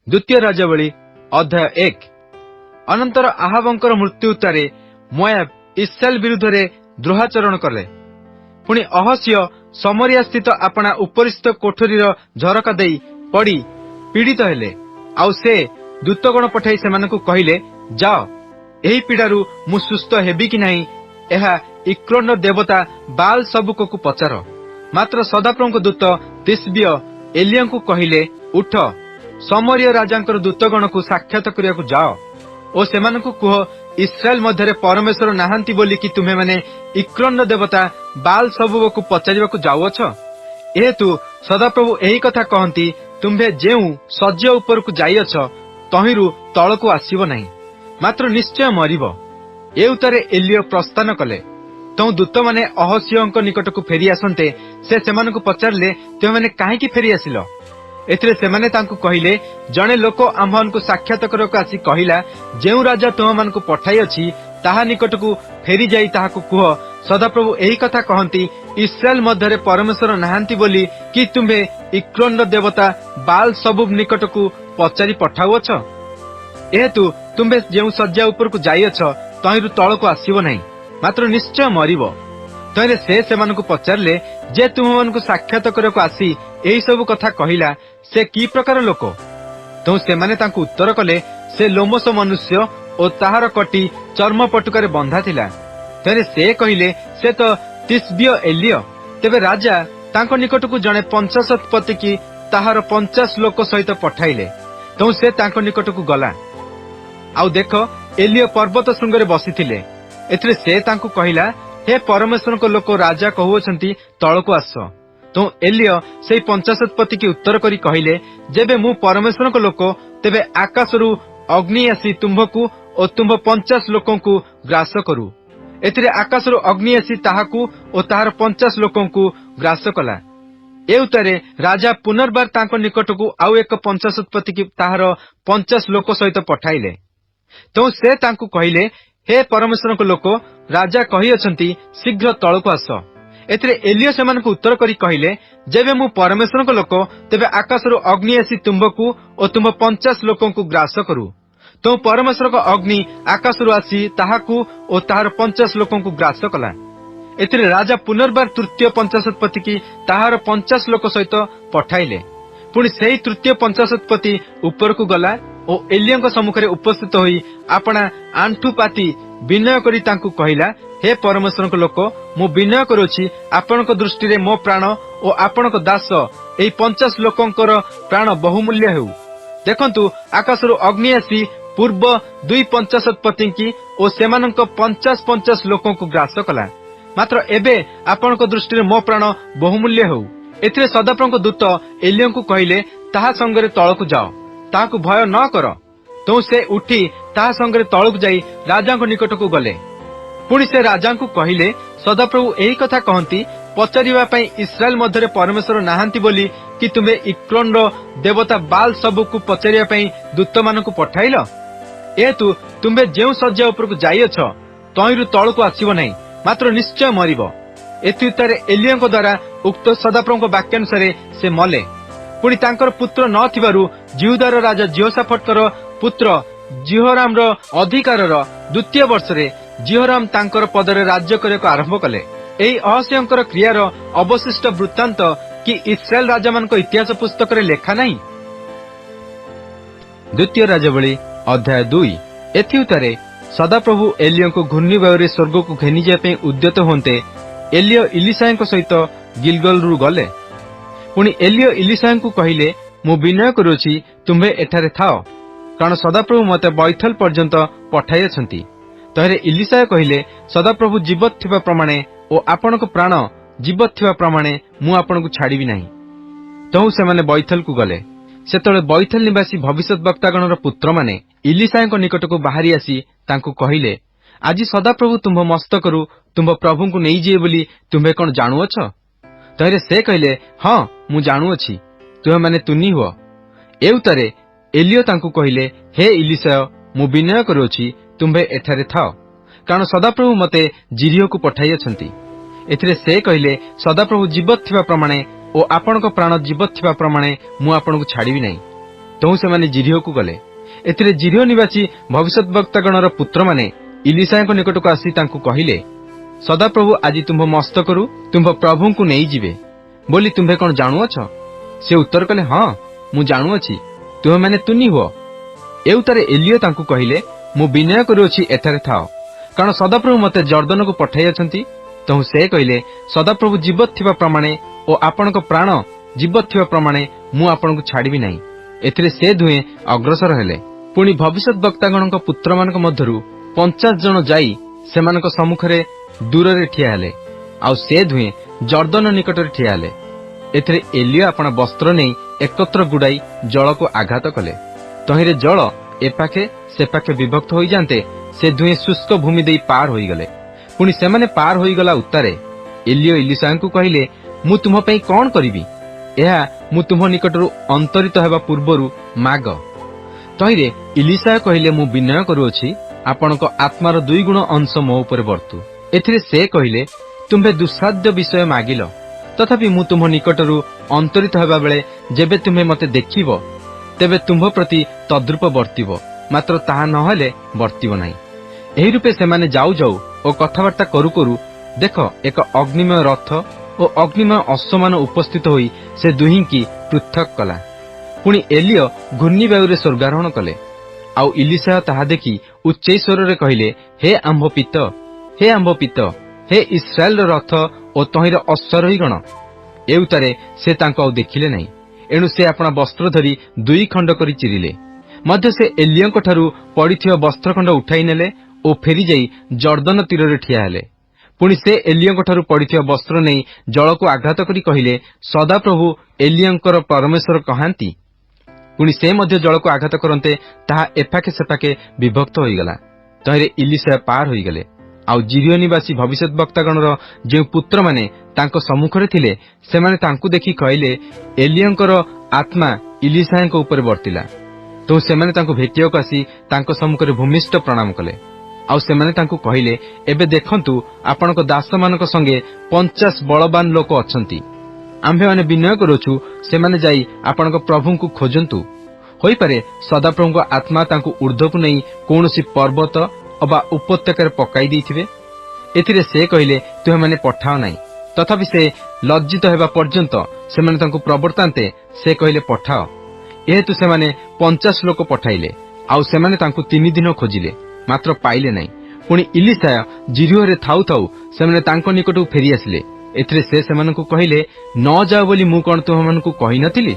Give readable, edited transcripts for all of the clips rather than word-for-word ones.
द्वितीय राजावली अध्याय 1। अनंतर आहाबंकर मृत्यु उत्तारे मोआब इस्राएल विरुद्ध रे द्रोहाचरण कले। पुणी अहस्य समरिया स्थित आपना उपरिस्थ कोठरीर झरका देई पड़ी पीड़ित हेले। आउ से दूतगण पठाई सेमानकु कहिले, जाओ एही पीड़ारू मु सुस्थ हेबी कि नाही एहा इक्रोन देवता बाल सबुकु पचार। मात्र सदाप्रभुଙ୍କ दूत तिस्बिय एलियाଙ୍କୁ कहिले, उठ समरिया राजांकर दूतगणକୁ साक्षात करियाकु जाओ ओ सेमानकु कुह, इस्राएल मध्यरे परमेश्वर नाहांती बोली कि तुमे माने इक्रोन देवता बाल सबुकु पचारिबाकु जाउअछ। एहेतु सदाप्रभु एही कथा कहंती, तुम्भे जेउ सज्य उपरकु जाइअछ तहिरु तळकु आसीबो नाही, मात्र निश्चय मरिबो। ए उतारे एलियो प्रस्थान कले। तो दूत माने अहस्यଙ୍କ निकटकु फेरी आसंते से सेमानकु पचारले, तुमे माने काहेकि फेरी आसिलो? एथिरे सेमाने तांकु कहिले, जणे लोक आम्भମାନଙ୍କୁ साक्षात करक आसी कहिला, जेउ राजा तुमମାନଙ୍କୁ पठाई अछि ताहा निकटकु फेरी जाई ताहाकु कुह, सदाप्रभु एही कथा कहंती, इस्राएल मध्यरे परमेश्वर नाहांती बोली कि तुम्हे इक्रोन देवता बाल सबु निकटकु पचारि पठाउअछ। एहेतु तुम्हे जेउ सज्जा उपरकु जाइअछ तहिरु तळकु आसीबो नाही, मात्र निश्चय मरिबो। तैले से सेमानकु पचारले, जे तुमମାନଙ୍କୁ साक्षात करक आसी एही सब कथा कहिला से की प्रकार लोक? तो सेमाने तांकु उत्तर कले, से लोमस मनुष्य ओ ताहार कटी चर्म पटुकारे बंधा थिला। तैले से कहिले, से तो तिस्बिय एलियो। तेबे राजा तांको निकटकु जणे 50 पति की ताहार 50 लोक सहित पठाइले। तो से तांको निकटकु गला। आउ देख, एलियो पर्वत शृंगरे बसिथिले। एथिरे से तांकु कहिला, हे परमेश्वरको लोक राजा कहुअछंती, तळकु आस। तो एलियो सेई 50 पति की उत्तर करी कहिले, जेबे मु परमेश्वरको लोक, तेबे आकाशरु अग्नि आसी तुम्भकु ओ तुम्भ 50 लोकंकु ग्रास करू। एथिरे आकाशरु अग्नि आसी ताहाकु ओ ताहार 50 लोकंकु ग्रास कला। ए उतारे राजा पुनर्बार तांको निकटकु आउ एक 50 पति की ताहार 50 लोक सहित पठाइले। तो से तांकु कहिले, हे परमेश्वरको लोक राजा कहि अछंती, शीघ्र तळकु आस। एथिरे एलियो सेमानकु उत्तर करी कहिले, जेबे मु परमेश्वरको लोक, तेबे आकाशरु अग्नि आसी तुम्भकु ओ तुम्भ 50 लोकंकु ग्रास करू। तो परमेश्वरको अग्नि आकाशरु आसी ताहाकु ओ ताहार 50 लोकंकु ग्रास कला। एथिरे राजा पुनर्बार तृतीय 50 पति की ताहार 50 लोक सहित पठाइले। पुणी सेही तृतीय 50 पति उपरकु गला ओ एलियोଙ୍କ सम्मुखरे उपस्थित होई आपणा आंठु पाती विनय करी तांकु कहिला, हे परमेश्वरको लोक, मु विनय करूछि, आपणक दृष्टि रे मो प्राण ओ आपणक दास एई 50 लोकंकर प्राण बहुमूल्य हेउ। देखंतु आकाशरु अग्नि आसी पूर्व 2 50 पति की ओ सेमानक 50 लोकंकु ग्रास कला, मात्र एबे आपणक दृष्टि रे मो प्राण बहुमूल्य हेउ। एथिरे सदाप्रभुଙ୍କ दूत एलियोଙ୍କୁ कहिले, ताहा संगरे तळकु जाओ, ताहाकु भय न कर। तो से उठी ताहा संगरे तळकु जाई राजाଙ୍କ निकटकु गले। पुणी से राजाଙ୍କୁ कहिले, सदाप्रभु एही कथा कहंती, पचारिबा पई इस्राएल मध्यरे परमेश्वर नाहांती बोली कि तुमे इक्रोन देवता बाल सबुकु पचारिबा पई दूतमानकु पठाइलो। एतु तुमे जेउ सज्जा उपरकु जाइअछ तहिरु तळकु आसीबो नाही, मात्र निश्चय मरिबो। एतुतारे एलियोଙ୍କ द्वारा उक्त सदाप्रभुଙ୍କ वाक्यानुसारे से मले। पुणी तांकर पुत्र न थिबारु जिहुदार राजा जिहोशाफाटकर पुत्र जिहोरामर अधिकारर द्वितीय वर्षरे जिहोराम तांकर पदरे राज्य करक आरंभ कले। एही अहस्यंकर क्रियार अवशिष्ट वृत्तांत कि इस्राएल राजा मानक इतिहास पुस्तक रे लेखा नाही। द्वितीय राजावली अध्याय 2। एथिउतारे सदाप्रभु एलियोଙ୍କୁ घूर्णिवायुरे स्वर्गକୁ घेनी जाय पे उद्यत होंते एलियो इलिशाଙ୍କ सहित गिलगलरु गले। पुणी एलियो इलिशाଙ୍କୁ कहिले, मु विनय करूछि, तुम्हे एठारे थाओ, कारण सदाप्रभु मते बैथल पर्यंत पठाई अछंती। तहरे इलिशा कहिले, सदाप्रभु जीवत थिबा प्रमाणे ओ आपणक प्राण जीवत थिबा प्रमाणे मु आपणकु छाड़ीबी नाही। तहु सेमाने बैथल को गले। सेतळे बैथल निवासी भविष्यत वक्तागणर पुत्र माने इलिशाଙ୍କ निकटकु बाहरी आसी तांकु कहिले, आज सदाप्रभु तुम्भ मस्तकरु तुम्भ प्रभुଙ୍କୁ नेई जिए बोली तुम्हे कोन जानुअछ? तहरे से कहिले, हां मु जानुअछि, तुहे माने तुनी हुओ। एउतारे एलियो तांकु कहिले, हे इलिशा, मु विनय करूछि, तुम्हे एठारे थाओ, कारण सदाप्रभु मते जिरियोकु पठाई अछंती। एथिरे से कहिले, सदाप्रभु जीवत थिबा प्रमाणे ओ आपणक प्राण जीवत थिबा प्रमाणे मु आपणकु छाड़ीबी नाही। ତହୁଁ ସେମାନେ ଜିରିହକୁ ଗଲେ। ଏଥିରେ ଜିରିହ ନିବାସୀ ଭବିଷ୍ୟତବକ୍ତାଗଣର ପୁତ୍ରମାନେ ଇଲିଶାଙ୍କ ନିକଟକୁ ଆସି ତାଙ୍କୁ କହିଲେ, ସଦାପ୍ରଭୁ ଆଜି ତୁମ୍ଭ ମସ୍ତକରୁ ତୁମ୍ଭ ପ୍ରଭୁଙ୍କୁ ନେଇଯିବେ ବୋଲି ତୁମ୍ଭେ କଣ ଜାଣୁଅଛ? ସେ ଉତ୍ତର କଲେ, ହଁ ମୁଁ ଜାଣୁଅଛି, ତୁମେମାନେ ତୁନି ହୁଅ। ଏଉତାରେ ଏଲିୟ ତାଙ୍କୁ କହିଲେ, ମୁଁ ବିନୟ କରୁଅଛି ଏଠାରେ ଥାଅ, କାରଣ ସଦାପ୍ରଭୁ ମୋତେ ଜର୍ଦ୍ଦନକୁ ପଠାଇଅଛନ୍ତି। ତହୁଁ ସେ କହିଲେ, ସଦାପ୍ରଭୁ ଜୀବତ ଥିବା ପ୍ରମାଣେ ଓ ଆପଣଙ୍କ ପ୍ରାଣ ଜୀବତ ଥିବା ପ୍ରମାଣେ ମୁଁ ଆପଣଙ୍କୁ ଛାଡ଼ିବି ନାହିଁ। ଏଥିରେ ସେ ଦୁହେଁ ଅଗ୍ରସର ହେଲେ। ପୁଣି ଭବିଷ୍ୟତବକ୍ତାଗଣଙ୍କ ପୁତ୍ରମାନଙ୍କ ମଧ୍ୟରୁ 50 ଜଣ ଯାଇ ସେମାନଙ୍କ ସମ୍ମୁଖରେ ଦୂରରେ ଠିଆ ହେଲେ, ଆଉ ସେ ଦୁହେଁ ଜର୍ଦ୍ଦନ ନିକଟରେ ଠିଆ ହେଲେ। ଏଥିରେ ଏଲିୟ ଆପଣା ବସ୍ତ୍ର ନେଇ ଏକତ୍ର ଗୁଡାଇ ଜଳକୁ ଆଘାତ କଲେ। ତହିଁରେ ଜଳ ଏପାଖେ ସେପାଖେ ବିଭକ୍ତ ହୋଇଯାନ୍ତେ ସେ ଦୁହେଁ ଶୁଷ୍କ ଭୂମି ଦେଇ ପାର ହୋଇଗଲେ। ପୁଣି ସେମାନେ ପାର ହୋଇଗଲା ଉତ୍ତାରେ ଏଲିୟ ଇଲିଶାଙ୍କୁ କହିଲେ, ମୁଁ ତୁମ ପାଇଁ କଣ କରିବି? ଏହା ମୁଁ ତୁମ୍ଭ ନିକଟରୁ ଅନ୍ତରିତ ହେବା ପୂର୍ବରୁ ମାଗ। ତହିଁରେ ଇଲିଶା କହିଲେ, ମୁଁ ବିନୟ କରୁଅଛି, ଆପଣଙ୍କ ଆତ୍ମାର 2 ଗୁଣ ଅଂଶ ମୋ ଉପରେ ବର୍ତ୍ତୁ। ଏଥିରେ ସେ କହିଲେ, ତୁମ୍ଭେ ଦୁଃସାଧ୍ୟ ବିଷୟ ମାଗିଲ, ତଥାପି ମୁଁ ତୁମ୍ଭ ନିକଟରୁ ଅନ୍ତରିତ ହେବା ବେଳେ ଯେବେ ତୁମ୍ଭେ ମୋତେ ଦେଖିବ, ତେବେ ତୁମ୍ଭ ପ୍ରତି ତଦ୍ରୂପ ବର୍ତ୍ତିବ, ମାତ୍ର ତାହା ନ ହେଲେ ବର୍ତ୍ତିବ ନାହିଁ। ଏହି ରୂପେ ସେମାନେ ଯାଉ ଯାଉ ଓ କଥାବାର୍ତ୍ତା କରୁ କରୁ ଦେଖ, ଏକ ଅଗ୍ନିମୟ ରଥ ଓ ଅଗ୍ନିମୟ ଅଶ୍ୱମାନ ଉପସ୍ଥିତ ହୋଇ ସେ ଦୁହିଁକି ପୃଥକ୍ କଲା। ପୁଣି ଏଲିୟ ଘୂର୍ଣ୍ଣିବାୟୁରେ ସ୍ୱର୍ଗାରୋହଣ କଲେ। ଆଉ ଇଲିଶା ତାହା ଦେଖି ଉଚ୍ଚେଇ ସ୍ୱରରେ କହିଲେ, ହେ ଆମ୍ଭ ପିତ, ହେ ଆମ୍ଭ ପିତ, ହେ ଇସ୍ରାଏଲର ରଥ ଓ ତହିଁର ଅଶ୍ୱାରୋହୀଗଣ। ଏଉତାରେ ସେ ତାଙ୍କୁ ଆଉ ଦେଖିଲେ ନାହିଁ। ଏଣୁ ସେ ଆପଣା ବସ୍ତ୍ର ଧରି 2 ଖଣ୍ଡ କରି ଚିରିଲେ। ମଧ୍ୟ ସେ ଏଲିୟଙ୍କଠାରୁ ପଡ଼ିଥିବା ବସ୍ତ୍ରଖଣ୍ଡ ଉଠାଇ ନେଲେ ଓ ଫେରିଯାଇ ଜର୍ଦ୍ଦନ ତୀରରେ ଠିଆ ହେଲେ। ପୁଣି ସେ ଏଲିୟଙ୍କଠାରୁ ପଡ଼ିଥିବା ବସ୍ତ୍ର ନେଇ ଜଳକୁ ଆଘାତ କରି କହିଲେ, ସଦାପ୍ରଭୁ ଏଲିୟଙ୍କର ପରମେଶ୍ୱର କହାନ୍ତି? ପୁଣି ସେ ମଧ୍ୟ ଜଳକୁ ଆଘାତ କରନ୍ତେ ତାହା ଏପାଖେ ସେପାଖେ ବିଭକ୍ତ ହୋଇଗଲା। ତହିଁରେ ଇଲିଶା ପାର ହୋଇଗଲେ। ଆଉ ଜିରିହ ନିବାସୀ ଭବିଷ୍ୟତବକ୍ତାଗଣର ଯେଉଁ ପୁତ୍ରମାନେ ତାଙ୍କ ସମ୍ମୁଖରେ ଥିଲେ, ସେମାନେ ତାଙ୍କୁ ଦେଖି କହିଲେ, ଏଲିୟଙ୍କର ଆତ୍ମା ଇଲିଶାଙ୍କ ଉପରେ ବର୍ତ୍ତିଲା। ତେଣୁ ସେମାନେ ତାଙ୍କୁ ଭେଟିବାକୁ ଆସି ତାଙ୍କ ସମ୍ମୁଖରେ ଭୂମିଷ୍ଠ ପ୍ରଣାମ କଲେ। ଆଉ ସେମାନେ ତାଙ୍କୁ କହିଲେ, ଏବେ ଦେଖନ୍ତୁ, ଆପଣଙ୍କ ଦାସମାନଙ୍କ ସଙ୍ଗେ 50 ବଳବାନ ଲୋକ ଅଛନ୍ତି। ଆମ୍ଭେମାନେ ବିନୟ କରୁଅଛୁ, ସେମାନେ ଯାଇ ଆପଣଙ୍କ ପ୍ରଭୁଙ୍କୁ ଖୋଜନ୍ତୁ। ହୋଇପାରେ ସଦାପ୍ରଭୁଙ୍କ ଆତ୍ମା ତାଙ୍କୁ ଊର୍ଦ୍ଧ୍ୱକୁ ନେଇ କୌଣସି ପର୍ବତ ଅବା ଉପତ୍ୟକାରେ ପକାଇ ଦେଇଥିବେ। ଏଥିରେ ସେ କହିଲେ, ତୁମେମାନେ ପଠାଅ ନାହିଁ। ତଥାପି ସେ ଲଜ୍ଜିତ ହେବା ପର୍ଯ୍ୟନ୍ତ ସେମାନେ ତାଙ୍କୁ ପ୍ରବର୍ତ୍ତାନ୍ତେ ସେ କହିଲେ, ପଠାଅ। ଏହେତୁ ସେମାନେ 50 ଲୋକ ପଠାଇଲେ। ଆଉ ସେମାନେ ତାଙ୍କୁ 3 ଦିନ ଖୋଜିଲେ, ମାତ୍ର ପାଇଲେ ନାହିଁ। ପୁଣି ଇଲିଶା ଜିରିହରେ ଥାଉ ଥାଉ ସେମାନେ ତାଙ୍କ ନିକଟକୁ ଫେରିଆସିଲେ। ଏଥିରେ ସେ ସେମାନଙ୍କୁ କହିଲେ, ନ ଯାଅ ବୋଲି ମୁଁ କଣ ତୁମମାନଙ୍କୁ କହିନଥିଲି?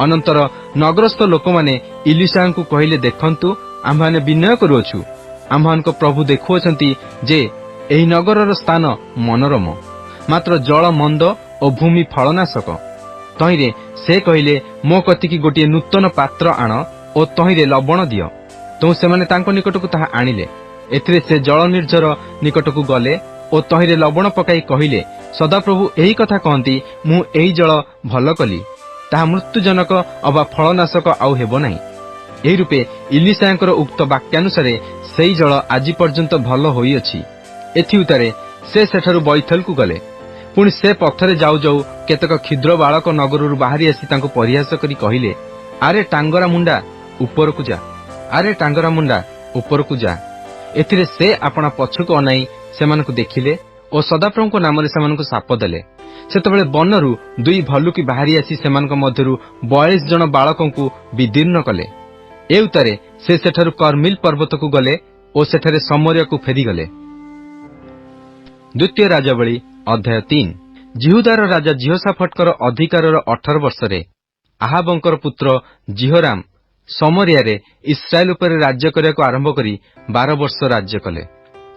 ଅନନ୍ତର ନଗରସ୍ଥ ଲୋକମାନେ ଇଲିଶାଙ୍କୁ କହିଲେ, ଦେଖନ୍ତୁ, ଆମ୍ଭମାନେ ବିନୟ କରୁଅଛୁ, ଆମ୍ଭମାନଙ୍କ ପ୍ରଭୁ ଦେଖୁଅଛନ୍ତି ଯେ ଏହି ନଗରର ସ୍ଥାନ ମନୋରମ, ମାତ୍ର ଜଳ ମନ୍ଦ ଓ ଭୂମି ଫଳନାଶକ। ତହିଁରେ ସେ କହିଲେ, ମୋ କତିକି ଗୋଟିଏ ନୂତନ ପାତ୍ର ଆଣ ଓ ତହିଁରେ ଲବଣ ଦିଅ। ତେଣୁ ସେମାନେ ତାଙ୍କ ନିକଟକୁ ତାହା ଆଣିଲେ। ଏଥିରେ ସେ ଜଳ ନିର୍ଝର ନିକଟକୁ ଗଲେ ଓ ତହିଁରେ ଲବଣ ପକାଇ କହିଲେ, ସଦାପ୍ରଭୁ ଏହି କଥା କହନ୍ତି, ମୁଁ ଏହି ଜଳ ଭଲ କଲି, ତାହା ମୃତ୍ୟୁଜନକ ଅବା ଫଳନାଶକ ଆଉ ହେବ ନାହିଁ। ଏହି ରୂପେ ଇଲିଶାଙ୍କର ଉକ୍ତ ବାକ୍ୟାନୁସାରେ ସେହି ଜଳ ଆଜି ପର୍ଯ୍ୟନ୍ତ ଭଲ ହୋଇଅଛି। ଏଥି ଉତ୍ତାରେ ସେ ସେଠାରୁ ବୈଥଲକୁ ଗଲେ। ପୁଣି ସେ ପଥରେ ଯାଉ ଯାଉ କେତେକ କ୍ଷୁଦ୍ର ବାଳକ ନଗରରୁ ବାହାରି ଆସି ତାଙ୍କୁ ପରିହାସ କରି କହିଲେ, ଆରେ ଟାଙ୍ଗରା ମୁଣ୍ଡା, ଉପରକୁ ଯା, ଆରେ ଟାଙ୍ଗରା ମୁଣ୍ଡା, ଉପରକୁ ଯା। ଏଥିରେ ସେ ଆପଣା ପଛକୁ ଅନାଇ ସେମାନଙ୍କୁ ଦେଖିଲେ ଓ ସଦାପ୍ରଭୁଙ୍କ ନାମରେ ସେମାନଙ୍କୁ ଶାପ ଦେଲେ। ସେତେବେଳେ ବନରୁ 2 ଭଲୁକି ବାହାରି ଆସି ସେମାନଙ୍କ ମଧ୍ୟରୁ 42 ଜଣ ବାଳକଙ୍କୁ ବିଦୀର୍ଣ୍ଣ କଲେ। ଏ ଉତ୍ତାରେ ସେ ସେଠାରୁ କର୍ମିଲ ପର୍ବତକୁ ଗଲେ ଓ ସେଠାରେ ସମରିୟାକୁ ଫେରିଗଲେ। ଦ୍ୱିତୀୟ ରାଜାବଳୀ ଅଧ୍ୟାୟ 3। ଜିହୁଦାର ରାଜା ଜିହୋଶାଫାଟଙ୍କର ଅଧିକାରର 18 ବର୍ଷରେ ଆହାବଙ୍କର ପୁତ୍ର ଜିହୋରାମ ସମରିୟାରେ ଇସ୍ରାଏଲ ଉପରେ ରାଜ୍ୟ କରିବାକୁ ଆରମ୍ଭ କରି 12 ବର୍ଷ ରାଜ୍ୟ କଲେ।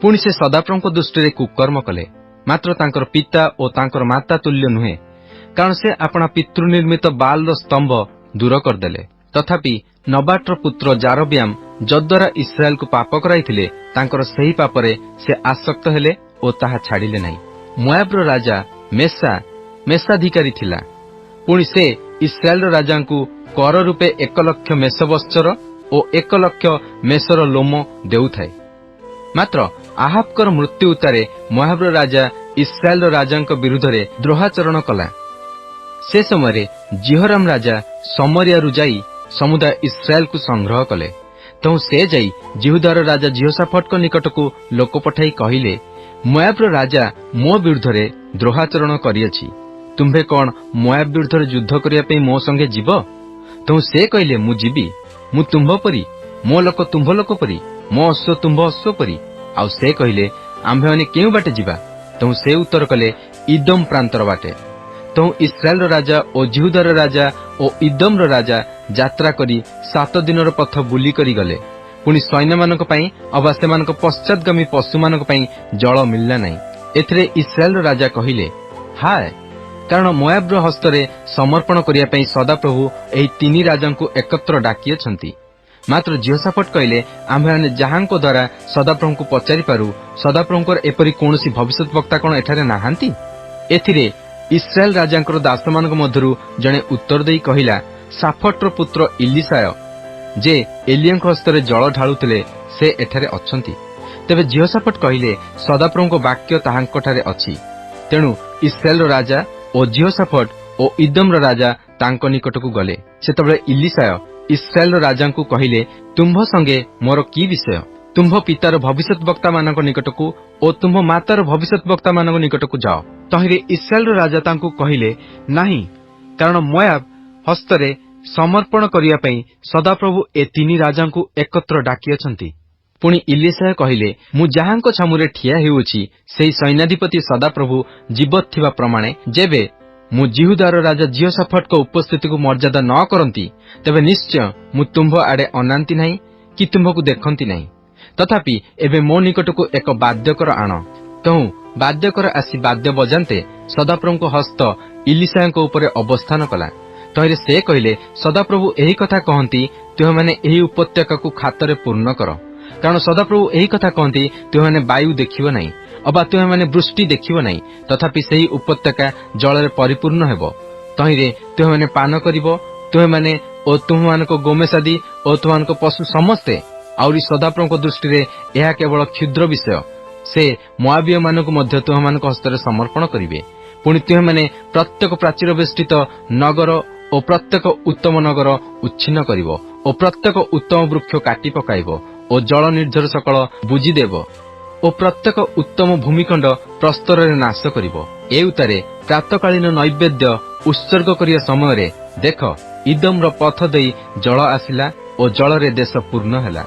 ପୁଣି ସେ ସଦାପ୍ରଭୁଙ୍କ ଦୃଷ୍ଟିରେ କୁକର୍ମ କଲେ, ମାତ୍ର ତାଙ୍କର ପିତା ଓ ତାଙ୍କର ମାତା ତୁଲ୍ୟ ନୁହେଁ, କାରଣ ସେ ଆପଣା ପିତୃନିର୍ମିତ ବାଲର ସ୍ତମ୍ଭ ଦୂର କରିଦେଲେ। ତଥାପି ନବାଟର ପୁତ୍ର ଜାରବିଆମ ଯଦ୍ୱାରା ଇସ୍ରାଏଲକୁ ପାପ କରାଇଥିଲେ, ତାଙ୍କର ସେହି ପାପରେ ସେ ଆସକ୍ତ ହେଲେ ଓ ତାହା ଛାଡ଼ିଲେ ନାହିଁ। ମୋଆବର ରାଜା ମେଷାଧିକାରୀ ଥିଲା। ପୁଣି ସେ ଇସ୍ରାଏଲର ରାଜାଙ୍କୁ କର ରୂପେ 1 ଲକ୍ଷ ମେଷବତ୍ସର ଓ 1 ଲକ୍ଷ ମେଷର ଲୋମ ଦେଉଥାଏ। ମାତ୍ର ଆହାବଙ୍କର ମୃତ୍ୟୁ ଉତ୍ତାରେ ମୋଆବର ରାଜା ଇସ୍ରାଏଲର ରାଜାଙ୍କ ବିରୁଦ୍ଧରେ ଦ୍ରୋହାଚରଣ କଲା। ସେ ସମୟରେ ଜିହୋରାମ ରାଜା ସମରିୟାରୁ ଯାଇ समुदाय इस्राएल को संग्रह कले। तो से जाई जिहुदार राजा जिहोशाफाट निकट को लोक पठाई कहिले, मोआबर राजा मो विरुद्ध रे द्रोहाचरण करियछि, तुम्भे कौन मोआब विरुद्ध युद्ध करिया मो संगे जीव? तो से कहले, मु जीवी, मु तुम्भ परी, मो लोक तुम्भ लोक परी, मो अश्व तुम्भ अश्व परी। आउ से कहले, आम्भे माने केउ बाटे जीवा? तो से उत्तर कले, इदम प्रांतर बाटे। तो इस्राएल राजा और जिहुदार राजा और इदम राजा यात्रा करी 7 दिनर पथ बुली करी गले। पुणी सैन्य मानक पई अबा सेमानक पश्चातगामी पशु मानक पई जल मिलला नहीं। एथिरे इस्राएल राजा कहिले, हाय, कारण मोआब हस्तरे समर्पण करिया पई सदाप्रभु एही 3 राजांकु एकत्र डाकी अछंती। मात्र जिहोशाफाट कहले, आम्भे माने जाहांको द्वारा सदाप्रभुଙ୍କୁ पचारि पारू, सदाप्रभुଙ୍କର एपरि कोनोसी भविष्यत वक्ता कोन एठारे नाहांती? एथिरे इस्राएल राजांकर दासमानक मध्यरु जणे उत्तर देई कहिला, साफाटर पुत्र इलिसाय जे एलियाଙ୍କ हस्तरे जल ढाळुथिले से एठारे अछंती। तेबे जिहोशाफाट कहिले, सदाप्रभुଙ୍କ वाक्य ताहांकठारे अछि। तेणु इस्राएल राजा ओ जिहोशाफाट ओ इदम राजा तांक निकटकू गले। सेतबेले इलिसाय इस्राएल राजांकू कहिले, तुम्भ संगे मोर की विषय? तुम्भ पितार भविष्यत वक्ता मानक निकटकू ओ तुम्भ मातार भविष्यत वक्ता मानक निकटकू जाओ। तहिरे इस्राएल राजा तांकू कहिले, नाही, कारण मोआब हस्तरे समर्पण करिया पई सदाप्रभु ए 3 राजांकू एकत्र डाकी अछंती। पुणी इलिसाय कहिले, मु जाहांको छामुरे ठिया हेउछि सेही सैन्याधिपति सदाप्रभु जीवत थिबा प्रमाणे जेबे मु जिहुदार राजा जिहोशाफाट को उपस्थिति को मर्यादा न करंती, तेबे निश्चय मु तुम्भ आडे अनांती नहीं कि तुम्भ को देखंती नहीं। तथापि एबे मो निकट को एक वाद्यकर आण। तहु वाद्यकर आसी वाद्य बजान्ते सदाप्रभु को हस्त इलिसाय को ऊपर अवस्थान कला। तहिरे से कहले, सदाप्रभु एही कथा कहंती, तुहे माने एही उपत्यका को खातरे पूर्ण कर। कारण सदाप्रभु एही कथा कहंती, तुहे माने वायु देखिबो नहीं, अबा तुहे माने वृष्टि देखिबो नहीं, तथापि सेही उपत्यका जलरे परिपूर्ण हेबो। तहिरे तुहे माने पान करिबो, तुहे माने ओ तुममानको गोमेसादी ओ तुममानको पशु समस्ते। आउरी सदाप्रभुଙ୍କ दृष्टि यह केवल क्षुद्र विषय, से मोआबीय मानक मध्य तुमମାନଙ୍କ हस्तरे समर्पण करिवे। पुणी तुहे माने प्रत्येक प्राचीर बेष्टित नगर ओ प्रत्येक उत्तम नगर उच्छिन्न करिवो ओ प्रत्येक उत्तम वृक्ष काटी पकाइबो ओ जल निर्झर सकल बुझीदेव ओ प्रत्येक उत्तम भूमिखंड प्रस्तर नाश करिवो। ए उतारे प्रातकालीन नैवेद्य उत्सर्ग करिया समय देख इदम पथ देई जल आसिला ओ जल रे देश पूर्ण हैला।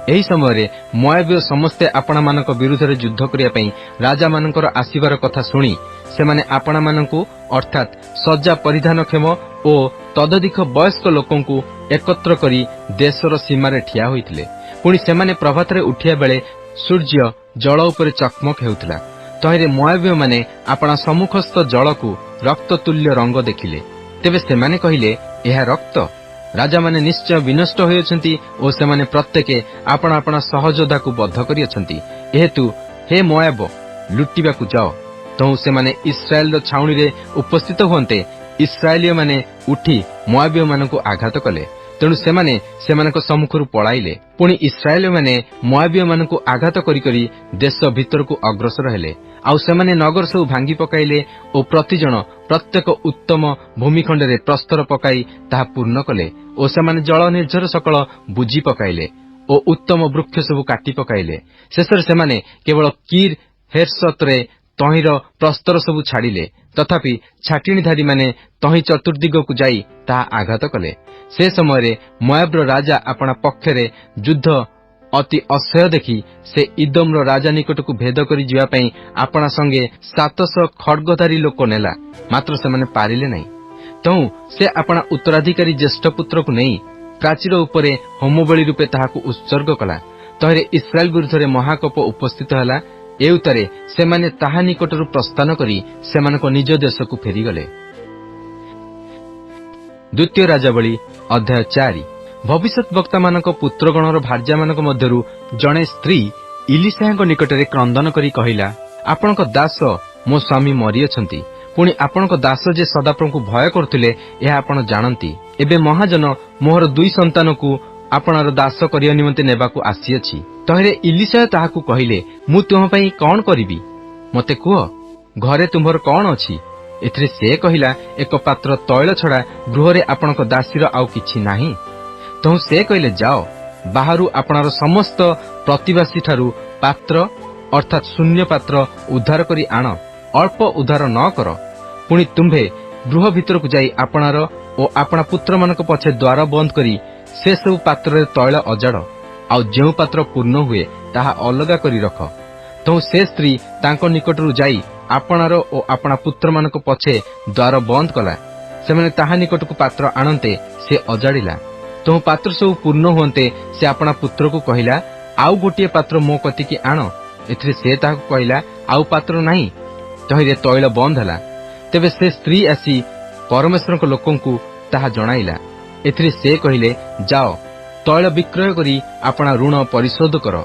एही समय मोआबीय समस्ते आपणा मानक विरुद्ध रे युद्ध करिया पई राजा मानकर आसीबार कथा सुनी सेमाने आपणा मानकु अर्थात सज्जा परिधानक्षम ओ तदधिक वयस्क लोकंकु एकत्र करी देशर सीमारे ठिया होइथिले। पुणी सेमाने प्रभातरे उठिया बेले सूर्य जल उपरे चकमक हेउथिला। तहिरे मोआबीय माने आपणा सम्मुखस्थ जलकु रक्त तुल्य रंग देखिले। तेबे सेमाने कहिले, एहा रक्त। राजा माने निश्चय विनष्ट होइछन्ति ओ सेमाने प्रत्येके आपणा आपणा सहयोद्धाकु बद्ध करियछन्ति। एहेतु हे मोआब लुटिबाकु जाओ। तो सेमाने इस्राएल रो छाउणी रे उपस्थित हुअन्ते इस्राएलीय माने उठी मोआबीय मानकु आघात कले। तेणु सेमाने सेमानक सम्मुखरु पळाइले। पुणी इस्राएलीय माने मोआबीय मानकु आघात करी करी देश भितरकु अग्रसर हेले। आउ सेमाने नगर सब भांगी पकाइले ओ प्रतिजन प्रत्येक उत्तम भूमिखंडरे प्रस्तर पकाई ताहा पूर्ण कले ओ सेमाने जल निर्झर सकल बुझी पकाइले ओ उत्तम वृक्ष सब काटी पकाइले। शेषर सेमाने केवल कीर हेर्सतरे तहिर प्रस्तर सबु छाड़िले। तथापि छाटिणीधारी माने तहि चतुर्दिगकु जाई ताहा आघात कले। से समय मोआबर राजा आपणा पक्षरे युद्ध अति असह्य देखि से इदम राजा निकटकु भेद करी जिवा पई आपणा संगे 700 खड्गधारी लोक नेला, मात्र सेमाने पारिले नहीं। तहु से आपणा उत्तराधिकारी ज्येष्ठ पुत्रकु नहीं प्राचीर उपरे होमबळी रूपे ताहाकु उत्सर्ग कला। तहिरे इस्राएल विरुद्धरे महाकोप उपस्थित हला। ए उतारे सेमाने ताहा निकटरु प्रस्थान करी सेमानक निज देशकु फेरीगले। द्वितीय राजावली अध्याय 4। भविष्यत वक्ता मानक पुत्रगणर भार्या मानक मध्यरु जणे स्त्री इलिसायଙ୍କ निकटरे क्रंदन करी कहिला, आपणक दास मो स्वामी मरियछन्ति। पुणी आपणक दास जे सदाप्रभुଙ୍କୁ भय करथिले ଏହା आपण जानନ୍ତି। एबे महाजन मोहर 2 संतानकु आपणार दास करिया निमंते नेबाकु आसीअछि। तहिरे इलिसाय ताहाकु कहिले, मु तुम पई कोन करिबि, मते कुह, घरे तुमर कोन अछि? एथिरे से कहिला, एक पात्र तैल छडा गृहरे आपणक दासीर आउ किछि नाही। ତହୁଁ ସେ କହିଲେ, ଯାଅ, ବାହାରୁ ଆପଣାର ସମସ୍ତ ପ୍ରତିବାସୀ ଠାରୁ ପାତ୍ର ଅର୍ଥାତ୍ ଶୂନ୍ୟ ପାତ୍ର ଉଦ୍ଧାର କରି ଆଣ, ଅଳ୍ପ ଉଦ୍ଧାର ନ କର। ପୁଣି ତୁମ୍ଭେ ଗୃହ ଭିତରକୁ ଯାଇ ଆପଣାର ଓ ଆପଣା ପୁତ୍ରମାନଙ୍କ ପଛେ ଦ୍ୱାର ବନ୍ଦ କରି ସେସବୁ ପାତ୍ରରେ ତୈଳ ଅଜାଡ଼, ଆଉ ଯେଉଁ ପାତ୍ର ପୂର୍ଣ୍ଣ ହୁଏ ତାହା ଅଲଗା କରି ରଖ। ତହୁଁ ସେ ସ୍ତ୍ରୀ ତାଙ୍କ ନିକଟରୁ ଯାଇ ଆପଣାର ଓ ଆପଣା ପୁତ୍ରମାନଙ୍କ ପଛେ ଦ୍ୱାର ବନ୍ଦ କଲା। ସେମାନେ ତାହା ନିକଟକୁ ପାତ୍ର ଆଣନ୍ତେ ସେ ଅଜାଡ଼ିଲା। ତହୁଁ ପାତ୍ର ସବୁ ପୂର୍ଣ୍ଣ ହୁଅନ୍ତେ ସେ ଆପଣା ପୁତ୍ରକୁ କହିଲା, ଆଉ ଗୋଟିଏ ପାତ୍ର ମୋ କତିକି ଆଣ। ଏଥିରେ ସେ ତାହାକୁ କହିଲା, ଆଉ ପାତ୍ର ନାହିଁ। ତହିଁରେ ତୈଳ ବନ୍ଦ ହେଲା। ତେବେ ସେ ସ୍ତ୍ରୀ ଆସି ପରମେଶ୍ୱରଙ୍କ ଲୋକଙ୍କୁ ତାହା ଜଣାଇଲା। ଏଥିରେ ସେ କହିଲେ, ଯାଅ, ତୈଳ ବିକ୍ରୟ କରି ଆପଣା ଋଣ ପରିଶୋଧ କର।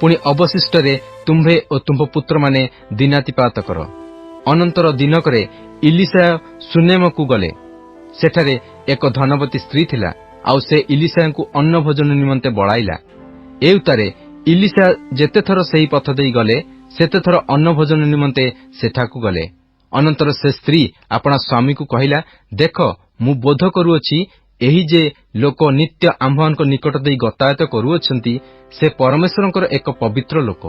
ପୁଣି ଅବଶିଷ୍ଟରେ ତୁମ୍ଭେ ଓ ତୁମ୍ଭ ପୁତ୍ରମାନେ ଦିନାତିପାତ କର। ଅନନ୍ତର ଦିନକରେ ଇଲିଶା ସୁନେମକୁ ଗଲେ। ସେଠାରେ ଏକ ଧନବତୀ ସ୍ତ୍ରୀ ଥିଲା, ଆଉ ସେ ଇଲିଶାଙ୍କୁ ଅନ୍ନ ଭୋଜନ ନିମନ୍ତେ ବଳାଇଲା। ଏ ଉତ୍ତାରେ ଇଲିଶା ଯେତେଥର ସେହି ପଥ ଦେଇ ଗଲେ, ସେତେଥର ଅନ୍ନ ଭୋଜନ ନିମନ୍ତେ ସେଠାକୁ ଗଲେ। ଅନନ୍ତର ସେ ସ୍ତ୍ରୀ ଆପଣା ସ୍ୱାମୀକୁ କହିଲା, ଦେଖ, ମୁଁ ବୋଧ କରୁଅଛି ଏହି ଯେ ଲୋକ ନିତ୍ୟ ଆମ୍ଭମାନଙ୍କ ନିକଟ ଦେଇ ଗତାୟତ କରୁଅଛନ୍ତି, ସେ ପରମେଶ୍ୱରଙ୍କର ଏକ ପବିତ୍ର ଲୋକ।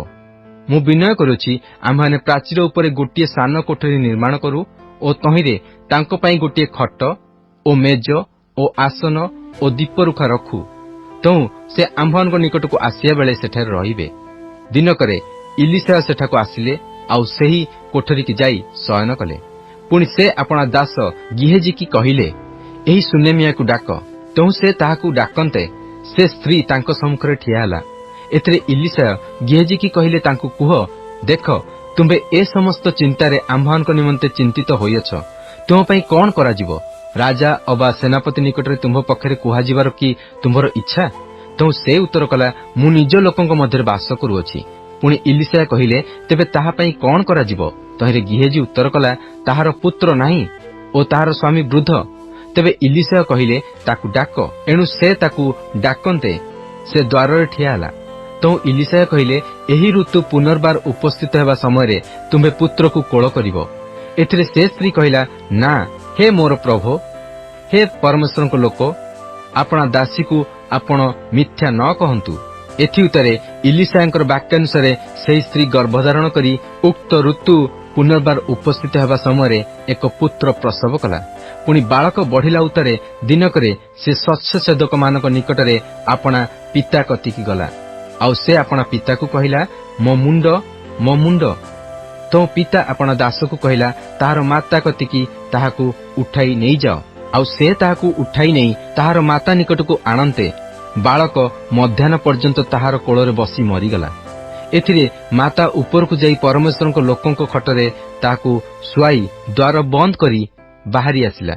ମୁଁ ବିନୟ କରୁଅଛି, ଆମ୍ଭମାନେ ପ୍ରାଚୀର ଉପରେ ଗୋଟିଏ ସାନ କୋଠରୀ ନିର୍ମାଣ କରୁ ଓ ତହିଁରେ ତାଙ୍କ ପାଇଁ ଗୋଟିଏ ଖଟ ଓ ମେଜ ଓ ଆସନ ଓ ଦୀପରୁଖା ରଖୁ। ତହୁଁ ସେ ଆମ୍ଭମାନଙ୍କ ନିକଟକୁ ଆସିବା ବେଳେ ସେଠାରେ ରହିବେ। ଦିନକରେ ଇଲିଶା ସେଠାକୁ ଆସିଲେ, ଆଉ ସେହି କୋଠରୀକି ଯାଇ ଶୟନ କଲେ। ପୁଣି ସେ ଆପଣା ଦାସ ଗିହେଜିକି କହିଲେ, ଏହି ସୁନେମିଆକୁ ଡାକ। ତହୁଁ ସେ ତାହାକୁ ଡାକନ୍ତେ ସେ ସ୍ତ୍ରୀ ତାଙ୍କ ସମ୍ମୁଖରେ ଠିଆ ହେଲା। ଏଥିରେ ଇଲିଶା ଗିହେଜିକି କହିଲେ, ତାଙ୍କୁ କୁହ, ଦେଖ, ତୁମ୍ଭେ ଏ ସମସ୍ତ ଚିନ୍ତାରେ ଆମ୍ଭମାନଙ୍କ ନିମନ୍ତେ ଚିନ୍ତିତ ହୋଇଅଛ। ତୁମ ପାଇଁ କଣ କରାଯିବ? ରାଜା ଅବା ସେନାପତି ନିକଟରେ ତୁମ୍ଭ ପକ୍ଷରେ କୁହାଯିବାର କି ତୁମ୍ଭର ଇଚ୍ଛା? ତହୁଁ ସେ ଉତ୍ତର କଲା, ମୁଁ ନିଜ ଲୋକଙ୍କ ମଧ୍ୟରେ ବାସ କରୁଅଛି। ପୁଣି ଇଲିଶା କହିଲେ, ତେବେ ତାହା ପାଇଁ କଣ କରାଯିବ? ତହିଁରେ ଗିହେଜି ଉତ୍ତର କଲା, ତାହାର ପୁତ୍ର ନାହିଁ ଓ ତାହାର ସ୍ୱାମୀ ବୃଦ୍ଧ। ତେବେ ଇଲିଶା କହିଲେ, ତାକୁ ଡାକ। ଏଣୁ ସେ ତାକୁ ଡାକନ୍ତେ ସେ ଦ୍ୱାରରେ ଠିଆ ହେଲା। ତହୁଁ ଇଲିଶା କହିଲେ, ଏହି ଋତୁ ପୁନର୍ବାର ଉପସ୍ଥିତ ହେବା ସମୟରେ ତୁମ୍ଭେ ପୁତ୍ରକୁ କୋଳ କରିବ। ଏଥିରେ ସେ ସ୍ତ୍ରୀ କହିଲା, ନା, ହେ ମୋର ପ୍ରଭୁ, ହେ ପରମେଶ୍ୱରଙ୍କ ଲୋକ, ଆପଣା ଦାସୀକୁ ଆପଣ ମିଥ୍ୟା ନ କହନ୍ତୁ। ଏଥି ଉତ୍ତାରେ ଇଲିଶାଙ୍କର ବାକ୍ୟାନୁସାରେ ସେହି ସ୍ତ୍ରୀ ଗର୍ଭଧାରଣ କରି ଉକ୍ତ ଋତୁ ପୁନର୍ବାର ଉପସ୍ଥିତ ହେବା ସମୟରେ ଏକ ପୁତ୍ର ପ୍ରସବ କଲା। ପୁଣି ବାଳକ ବଢ଼ିଲା ଉତ୍ତାରେ ଦିନକରେ ସେ ଶସ୍ୟଛେଦକମାନଙ୍କ ନିକଟରେ ଆପଣା ପିତା କତିକି ଗଲା। ଆଉ ସେ ଆପଣା ପିତାକୁ କହିଲା, ମୋ ମୁଣ୍ଡ, ମୋ ମୁଣ୍ଡ। ତୋ ପିତା ଆପଣା ଦାସକୁ କହିଲା, ତାହାର ମାତା କତିକି ତାହାକୁ ଉଠାଇ ନେଇଯାଅ। ଆଉ ସେ ତାହାକୁ ଉଠାଇ ନେଇ ତାହାର ମାତା ନିକଟକୁ ଆଣନ୍ତେ ବାଳକ ମଧ୍ୟାହ୍ନ ପର୍ଯ୍ୟନ୍ତ ତାହାର କୋଳରେ ବସି ମରିଗଲା। ଏଥିରେ ମାତା ଉପରକୁ ଯାଇ ପରମେଶ୍ୱରଙ୍କ ଲୋକଙ୍କ ଖଟରେ ତାହାକୁ ଶୁଆଇ ଦ୍ୱାର ବନ୍ଦ କରି ବାହାରି ଆସିଲା।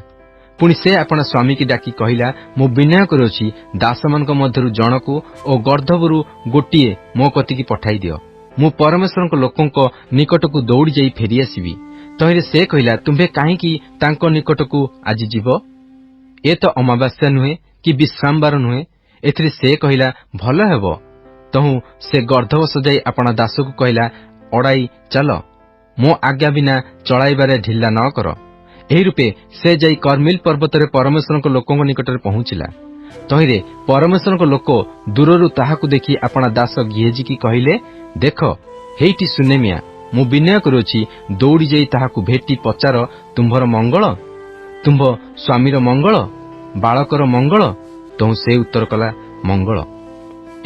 ପୁଣି ସେ ଆପଣା ସ୍ୱାମୀକି ଡାକି କହିଲା, ମୁଁ ବିନୟ କରୁଅଛି, ଦାସମାନଙ୍କ ମଧ୍ୟରୁ ଜଣକୁ ଓ ଗର୍ଦ୍ଧବରୁ ଗୋଟିଏ ମୋ କତିକି ପଠାଇ ଦିଅ। ମୁଁ ପରମେଶ୍ୱରଙ୍କ ଲୋକଙ୍କ ନିକଟକୁ ଦୌଡ଼ି ଯାଇ ଫେରିଆସିବି। ତହିଁରେ ସେ କହିଲା, ତୁମ୍ଭେ କାହିଁକି ତାଙ୍କ ନିକଟକୁ ଆଜି ଯିବ? ଏ ତ ଅମାବାସ୍ୟା ନୁହେଁ କି ବିଶ୍ରାମବାର ନୁହେଁ। ଏଥିରେ ସେ କହିଲା, ଭଲ ହେବ। ତହୁଁ ସେ ଗର୍ଦ୍ଧବ ସଜାଇ ଆପଣା ଦାସକୁ କହିଲା, ଅଡ଼ାଇ ଚାଲ, ମୋ ଆଜ୍ଞା ବିନା ଚଳାଇବାରେ ଢିଲା ନ କର। ଏହି ରୂପେ ସେ ଯାଇ କର୍ମିଲ ପର୍ବତରେ ପରମେଶ୍ୱରଙ୍କ ଲୋକଙ୍କ ନିକଟରେ ପହଞ୍ଚିଲା। ତହିଁରେ ପରମେଶ୍ୱରଙ୍କ ଲୋକ ଦୂରରୁ ତାହାକୁ ଦେଖି ଆପଣା ଦାସ ଗିହେଜିକି କହିଲେ, ଦେଖ, ହେଇଟି ସୁନେମିଆ। ମୁଁ ବିନୟ କରୁଅଛି, ଦୌଡ଼ି ଯାଇ ତାହାକୁ ଭେଟି ପଚାର, ତୁମ୍ଭର ମଙ୍ଗଳ, ତୁମ୍ଭ ସ୍ୱାମୀର ମଙ୍ଗଳ, ବାଳକର ମଙ୍ଗଳ। ତହୁଁ ସେ ଉତ୍ତର କଲା, ମଙ୍ଗଳ।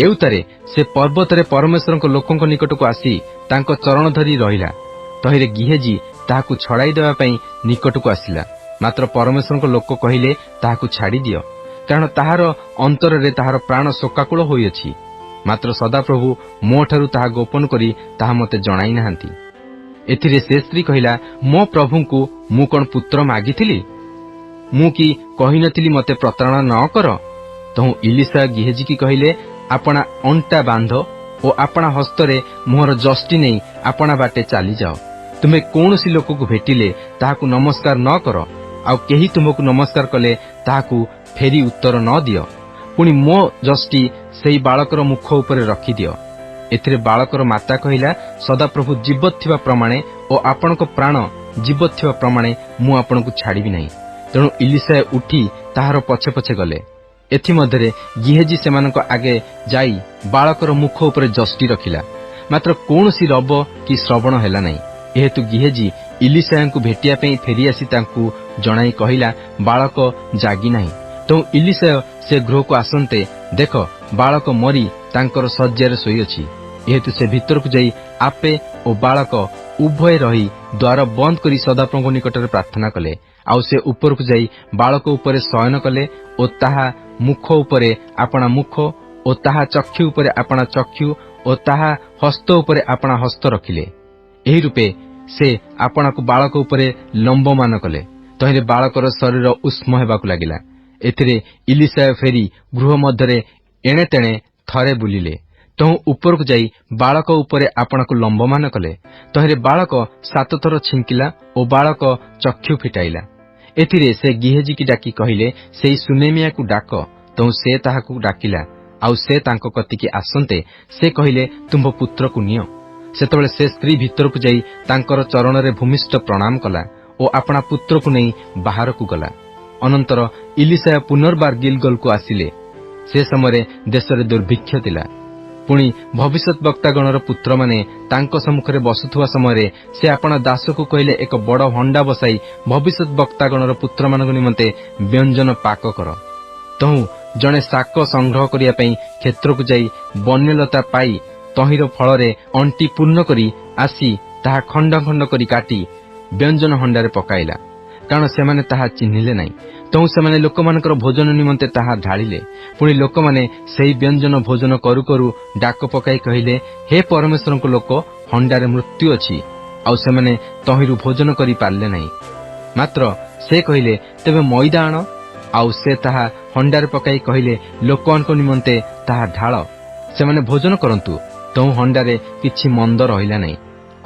ଏଉତାରେ ସେ ପର୍ବତରେ ପରମେଶ୍ୱରଙ୍କ ଲୋକଙ୍କ ନିକଟକୁ ଆସି ତାଙ୍କ ଚରଣ ଧରି ରହିଲା। ତହିଁରେ ଗିହେଜି ତାହାକୁ ଛଡ଼ାଇ ଦେବା ପାଇଁ ନିକଟକୁ ଆସିଲା। ମାତ୍ର ପରମେଶ୍ୱରଙ୍କ ଲୋକ କହିଲେ, ତାହାକୁ ଛାଡ଼ିଦିଅ, କାରଣ ତାହାର ଅନ୍ତରରେ ତାହାର ପ୍ରାଣ ଶୋକାକୁଳ ହୋଇଅଛି। ମାତ୍ର ସଦାପ୍ରଭୁ ମୋଠାରୁ ତାହା ଗୋପନ କରି ତାହା ମୋତେ ଜଣାଇ ନାହାନ୍ତି। ଏଥିରେ ସେ ସ୍ତ୍ରୀ କହିଲା, ମୋ ପ୍ରଭୁଙ୍କୁ ମୁଁ କଣ ପୁତ୍ର ମାଗିଥିଲି? ମୁଁ କି କହିନଥିଲି ମୋତେ ପ୍ରତାରଣା ନ କର? ତହୁଁ ଇଲିଶା ଗିହେଜିକି କହିଲେ, ଆପଣା ଅଣ୍ଟା ବାନ୍ଧ ଓ ଆପଣା ହସ୍ତରେ ମୁହଁର ଯଷ୍ଟି ନେଇ ଆପଣା ବାଟେ ଚାଲିଯାଅ। ତୁମେ କୌଣସି ଲୋକକୁ ଭେଟିଲେ ତାହାକୁ ନମସ୍କାର ନ କର, ଆଉ କେହି ତୁମକୁ ନମସ୍କାର କଲେ ତାହାକୁ ଫେରି ଉତ୍ତର ନ ଦିଅ। ପୁଣି ମୋ ଯଷ୍ଟି ସେହି ବାଳକର ମୁଖ ଉପରେ ରଖିଦିଅ। ଏଥିରେ ବାଳକର ମାତା କହିଲା, ସଦାପ୍ରଭୁ ଜୀବତ ଥିବା ପ୍ରମାଣେ ଓ ଆପଣଙ୍କ ପ୍ରାଣ ଜୀବତ ଥିବା ପ୍ରମାଣେ ମୁଁ ଆପଣଙ୍କୁ ଛାଡ଼ିବି ନାହିଁ। ତେଣୁ ଇଲିଶା ଉଠି ତାହାର ପଛେ ପଛେ ଗଲେ। ଏଥିମଧ୍ୟରେ ଗିହେଜି ସେମାନଙ୍କ ଆଗେ ଯାଇ ବାଳକର ମୁଖ ଉପରେ ଯଷ୍ଟି ରଖିଲା, ମାତ୍ର କୌଣସି ରବ କି ଶ୍ରବଣ ହେଲା ନାହିଁ। ଏହେତୁ ଗିହେଜି ଇଲିଶାଙ୍କୁ ଭେଟିବା ପାଇଁ ଫେରିଆସି ତାଙ୍କୁ ଜଣାଇ କହିଲା, ବାଳକ ଜାଗି ନାହିଁ। ତେଣୁ ଇଲିଶାୟ ସେ ଗୃହକୁ ଆସନ୍ତେ, ଦେଖ ବାଳକ ମରି ତାଙ୍କର ଶଯ୍ୟାରେ ଶୋଇଅଛି। ଏହେତୁ ସେ ଭିତରକୁ ଯାଇ ଆପେ ଓ ବାଳକ ଉଭୟ ରହି ଦ୍ୱାର ବନ୍ଦ କରି ସଦାପ୍ରଭୁଙ୍କ ନିକଟରେ ପ୍ରାର୍ଥନା କଲେ। ଆଉ ସେ ଉପରକୁ ଯାଇ ବାଳକ ଉପରେ ଶୟନ କଲେ ଓ ତାହା ମୁଖ ଉପରେ ଆପଣା ମୁଖ ଓ ତାହା ଚକ୍ଷୁ ଉପରେ ଆପଣା ଚକ୍ଷୁ ଓ ତାହା ହସ୍ତ ଉପରେ ଆପଣା ହସ୍ତ ରଖିଲେ। ଏହି ରୂପେ ସେ ଆପଣାକୁ ବାଳକ ଉପରେ ଲମ୍ବମାନ କଲେ। ତହିଁରେ ବାଳକର ଶରୀର ଉଷ୍ମ ହେବାକୁ ଲାଗିଲା। ଏଥିରେ ଇଲିଶାୟ ଫେରି ଗୃହ ମଧ୍ୟରେ ଏଣେ ତେଣେ ଥରେ ବୁଲିଲେ। ତହୁଁ ଉପରକୁ ଯାଇ ବାଳକ ଉପରେ ଆପଣାକୁ ଲମ୍ବମାନ କଲେ। ତହିଁରେ ବାଳକ 7 ଥର ଛିଙ୍କିଲା ଓ ବାଳକ ଚକ୍ଷୁ ଫିଟାଇଲା। ଏଥିରେ ସେ ଗିହେଜିକି ଡାକି କହିଲେ, ସେଇ ସୁନେମିଆକୁ ଡାକ। ତହୁଁ ସେ ତାହାକୁ ଡାକିଲା। ଆଉ ସେ ତାଙ୍କ କତିକି ଆସନ୍ତେ ସେ କହିଲେ, ତୁମ୍ଭ ପୁତ୍ରକୁ ନିଅ। ସେତେବେଳେ ସେ ସ୍ତ୍ରୀ ଭିତରକୁ ଯାଇ ତାଙ୍କର ଚରଣରେ ଭୂମିଷ୍ଠ ପ୍ରଣାମ କଲା ଓ ଆପଣା ପୁତ୍ରକୁ ନେଇ ବାହାରକୁ ଗଲା। ଅନନ୍ତର ଇଲିଶାୟ ପୁନର୍ବାର ଗିଲଗଲକୁ ଆସିଲେ। ସେ ସମୟରେ ଦେଶରେ ଦୁର୍ଭିକ୍ଷ ଥିଲା। ପୁଣି ଭବିଷ୍ୟତ ବକ୍ତାଗଣର ପୁତ୍ରମାନେ ତାଙ୍କ ସମ୍ମୁଖରେ ବସୁଥିବା ସମୟରେ ସେ ଆପଣା ଦାସକୁ କହିଲେ, ଏକ ବଡ଼ ହଣ୍ଡା ବସାଇ ଭବିଷ୍ୟତ ବକ୍ତାଗଣର ପୁତ୍ରମାନଙ୍କ ନିମନ୍ତେ ବ୍ୟଞ୍ଜନ ପାକ କର। ତହୁଁ ଜଣେ ଶାକ ସଂଗ୍ରହ କରିବା ପାଇଁ କ୍ଷେତ୍ରକୁ ଯାଇ ବନ୍ୟଲତା ପାଇ ତହିଁର ଫଳରେ ଅଣ୍ଟି ପୂର୍ଣ୍ଣ କରି ଆସି ତାହା ଖଣ୍ଡ ଖଣ୍ଡ କରି କାଟି ବ୍ୟଞ୍ଜନ ହଣ୍ଡାରେ ପକାଇଲା, କାରଣ ସେମାନେ ତାହା ଚିହ୍ନିଲେ ନାହିଁ। ତହୁଁ ସେମାନେ ଲୋକମାନଙ୍କର ଭୋଜନ ନିମନ୍ତେ ତାହା ଢାଳିଲେ। ପୁଣି ଲୋକମାନେ ସେହି ବ୍ୟଞ୍ଜନ ଭୋଜନ କରୁ କରୁ ଡାକ ପକାଇ କହିଲେ, ହେ ପରମେଶ୍ୱରଙ୍କ ଲୋକ, ହଣ୍ଡାରେ ମୃତ୍ୟୁ ଅଛି। ଆଉ ସେମାନେ ତହିଁରୁ ଭୋଜନ କରି ପାରିଲେ ନାହିଁ। ମାତ୍ର ସେ କହିଲେ, ତେବେ ମଇଦା ଆଣ। ଆଉ ସେ ତାହା ହଣ୍ଡାରେ ପକାଇ କହିଲେ, ଲୋକମାନଙ୍କ ନିମନ୍ତେ ତାହା ଢାଳ, ସେମାନେ ଭୋଜନ କରନ୍ତୁ। ତହୁଁ ହଣ୍ଡାରେ କିଛି ମନ୍ଦ ରହିଲା ନାହିଁ।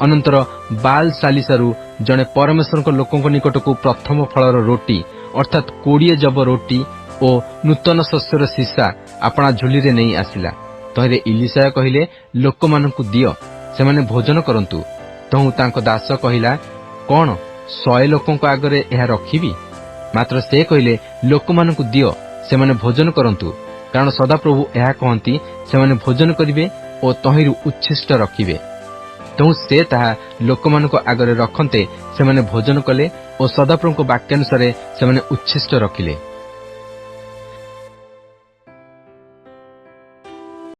ଅନନ୍ତର ବାଲ୍ ସାଲିସାରୁ ଜଣେ ପରମେଶ୍ୱରଙ୍କ ଲୋକଙ୍କ ନିକଟକୁ ପ୍ରଥମ ଫଳର ରୋଟି ଅର୍ଥାତ୍ 20 ଯବ ରୋଟି ଓ ନୂତନ ଶସ୍ୟର ସିସା ଆପଣା ଝୁଲିରେ ନେଇ ଆସିଲା। ତହିଁରେ ଇଲିଶାୟ କହିଲେ, ଲୋକମାନଙ୍କୁ ଦିଅ, ସେମାନେ ଭୋଜନ କରନ୍ତୁ। ତହୁଁ ତାଙ୍କ ଦାସ କହିଲା, କଣ 100 ଲୋକଙ୍କ ଆଗରେ ଏହା ରଖିବି? ମାତ୍ର ସେ କହିଲେ, ଲୋକମାନଙ୍କୁ ଦିଅ, ସେମାନେ ଭୋଜନ କରନ୍ତୁ, କାରଣ ସଦାପ୍ରଭୁ ଏହା କହନ୍ତି, ସେମାନେ ଭୋଜନ କରିବେ ଓ ତହିଁରୁ ଉଚ୍ଛିଷ୍ଟ ରଖିବେ। ତେଣୁ ସେ ତାହା ଲୋକମାନଙ୍କ ଆଗରେ ରଖନ୍ତେ ସେମାନେ ଭୋଜନ କଲେ ଓ ସଦାପ୍ରଭୁଙ୍କ ବାକ୍ୟାନୁସାରେ ସେମାନେ ଉଚ୍ଛିଷ୍ଟ ରଖିଲେ।